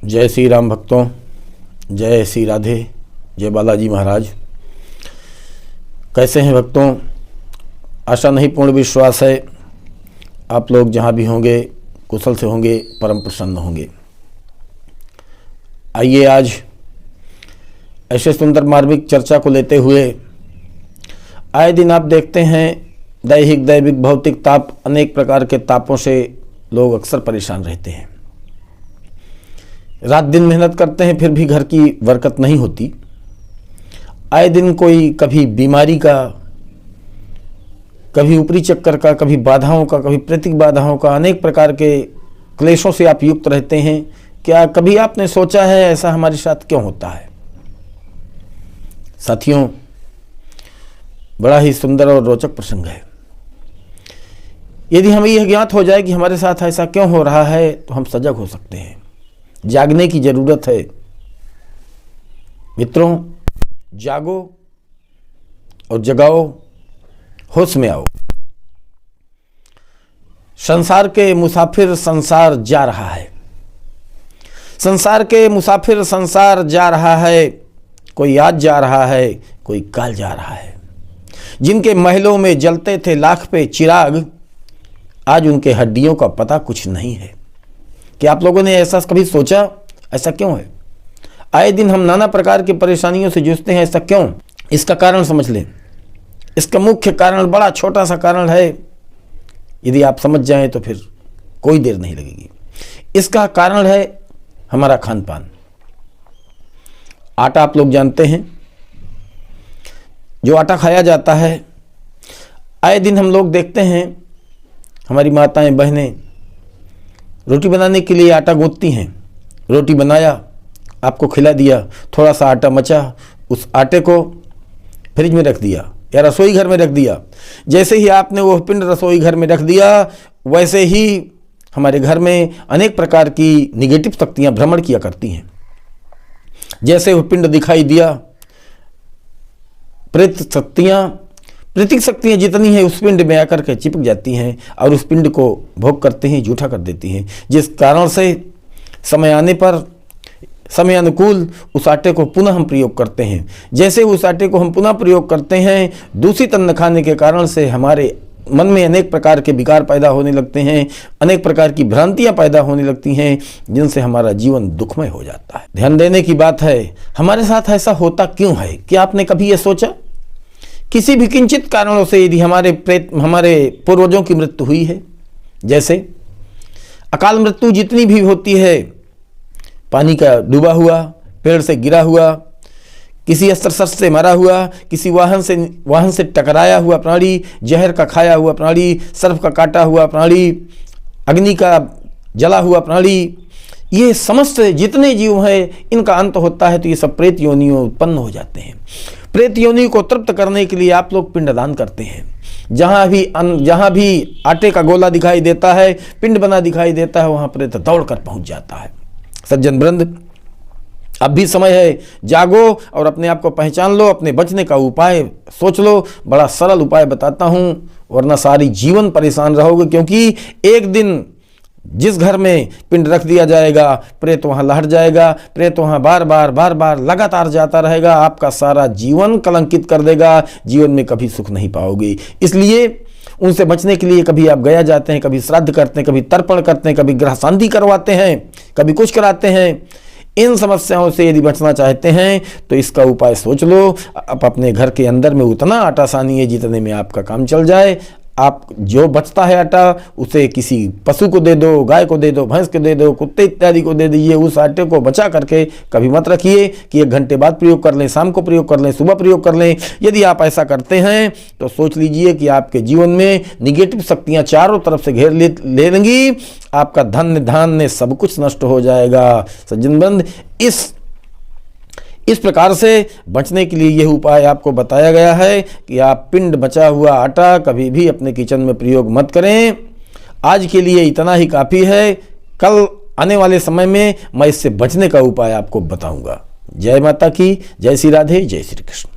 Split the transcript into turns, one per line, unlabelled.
जय श्री राम भक्तों, जय श्री राधे, जय बालाजी महाराज। कैसे हैं भक्तों? आशा नहीं पूर्ण विश्वास है आप लोग जहाँ भी होंगे कुशल से होंगे, परम प्रसन्न होंगे। आइए आज ऐसे सुंदर मार्मिक चर्चा को लेते हुए, आए दिन आप देखते हैं दैहिक दैविक भौतिक ताप, अनेक प्रकार के तापों से लोग अक्सर परेशान रहते हैं। रात दिन मेहनत करते हैं फिर भी घर की बरकत नहीं होती। आए दिन कोई कभी बीमारी का, कभी ऊपरी चक्कर का, कभी बाधाओं का, कभी प्रतीक बाधाओं का, अनेक प्रकार के क्लेशों से आप युक्त रहते हैं। क्या कभी आपने सोचा है ऐसा हमारे साथ क्यों होता है? साथियों, बड़ा ही सुंदर और रोचक प्रसंग है। यदि हमें यह ज्ञात हो जाए कि हमारे साथ ऐसा क्यों हो रहा है तो हम सजग हो सकते हैं। जागने की जरूरत है। मित्रों, जागो और जगाओ, होश में आओ। संसार के मुसाफिर संसार जा रहा है। संसार के मुसाफिर संसार जा रहा है। कोई आज जा रहा है, कोई कल जा रहा है। जिनके महलों में जलते थे लाख पे चिराग, आज उनके हड्डियों का पता कुछ नहीं है। क्या आप लोगों ने ऐसा कभी सोचा ऐसा क्यों है? आए दिन हम नाना प्रकार की परेशानियों से जूझते हैं, ऐसा क्यों? इसका कारण समझ लें। इसका मुख्य कारण बड़ा छोटा सा कारण है, यदि आप समझ जाएं तो फिर कोई देर नहीं लगेगी। इसका कारण है हमारा खान पान। आटा आप लोग जानते हैं, जो आटा खाया जाता है, आए दिन हम लोग देखते हैं हमारी माताएं बहनें रोटी बनाने के लिए आटा गूंथती हैं। रोटी बनाया, आपको खिला दिया, थोड़ा सा आटा मचा, उस आटे को फ्रिज में रख दिया या रसोई घर में रख दिया। जैसे ही आपने वो पिंड रसोई घर में रख दिया, वैसे ही हमारे घर में अनेक प्रकार की निगेटिव शक्तियां भ्रमण किया करती हैं। जैसे वो पिंड दिखाई दिया, प्रतीक शक्तियां जितनी है उस पिंड में आकर के चिपक जाती हैं और उस पिंड को भोग करते हैं, जूठा कर देती हैं। जिस कारण से समय आने पर समय अनुकूल उस आटे को पुनः हम प्रयोग करते हैं। जैसे उस आटे को हम पुनः प्रयोग करते हैं, दूषित अन्न खाने के कारण से हमारे मन में अनेक प्रकार के विकार पैदा होने लगते हैं, अनेक प्रकार की भ्रांतियां पैदा होने लगती हैं, जिनसे हमारा जीवन दुखमय हो जाता है। ध्यान देने की बात है, हमारे साथ ऐसा होता क्यों है? क्या आपने कभी यह सोचा? किसी भी किंचित कारणों से यदि हमारे पूर्वजों की मृत्यु हुई है, जैसे अकाल मृत्यु जितनी भी होती है, पानी का डूबा हुआ, पेड़ से गिरा हुआ, किसी अस्त्र शस्त्र से मरा हुआ, किसी वाहन से टकराया हुआ प्राणी, जहर का खाया हुआ प्राणी, सर्प का काटा हुआ प्राणी, अग्नि का जला हुआ प्राणी, ये समस्त जितने जीव हैं, इनका अंत होता है तो ये सब प्रेत योनियों उत्पन्न हो जाते हैं। प्रेत योनि को तृप्त करने के लिए आप लोग पिंडदान करते हैं। जहाँ भी आटे का गोला दिखाई देता है, पिंड बना दिखाई देता है, वहाँ प्रेत दौड़कर पहुँच जाता है। सज्जन वृंद, अब भी समय है, जागो और अपने आप को पहचान लो, अपने बचने का उपाय सोच लो। बड़ा सरल उपाय बताता हूँ, वरना सारी जीवन परेशान रहोगे। क्योंकि एक दिन जिस घर में पिंड रख दिया जाएगा, प्रेत वहाँ लहट जाएगा, प्रेत वहाँ बार बार लगातार जाता रहेगा, आपका सारा जीवन कलंकित कर देगा, जीवन में कभी सुख नहीं पाओगे। इसलिए उनसे बचने के लिए कभी आप गया जाते हैं, कभी श्राद्ध करते हैं, कभी तर्पण करते हैं, कभी ग्रह शांति करवाते हैं, कभी कुछ कराते हैं। इन समस्याओं से यदि बचना चाहते हैं तो इसका उपाय सोच लो। आप अपने घर के अंदर में उतना आटा सानिए जितने में आपका काम चल जाए। आप जो बचता है आटा उसे किसी पशु को दे दो, गाय को दे दो, भैंस को दे दो, कुत्ते इत्यादि को दे दीजिए। उस आटे को बचा करके कभी मत रखिए कि 1 घंटे बाद प्रयोग कर लें, शाम को प्रयोग कर लें, सुबह प्रयोग कर लें। यदि आप ऐसा करते हैं तो सोच लीजिए कि आपके जीवन में निगेटिव शक्तियाँ चारों तरफ से घेर ले लेंगी। आपका धन धान्य सब कुछ नष्ट हो जाएगा। सज्जनबंद, इस प्रकार से बचने के लिए यह उपाय आपको बताया गया है कि आप पिंड बचा हुआ आटा कभी भी अपने किचन में प्रयोग मत करें। आज के लिए इतना ही काफ़ी है। कल आने वाले समय में मैं इससे बचने का उपाय आपको बताऊंगा। जय माता की, जय श्री राधे, जय श्री कृष्ण।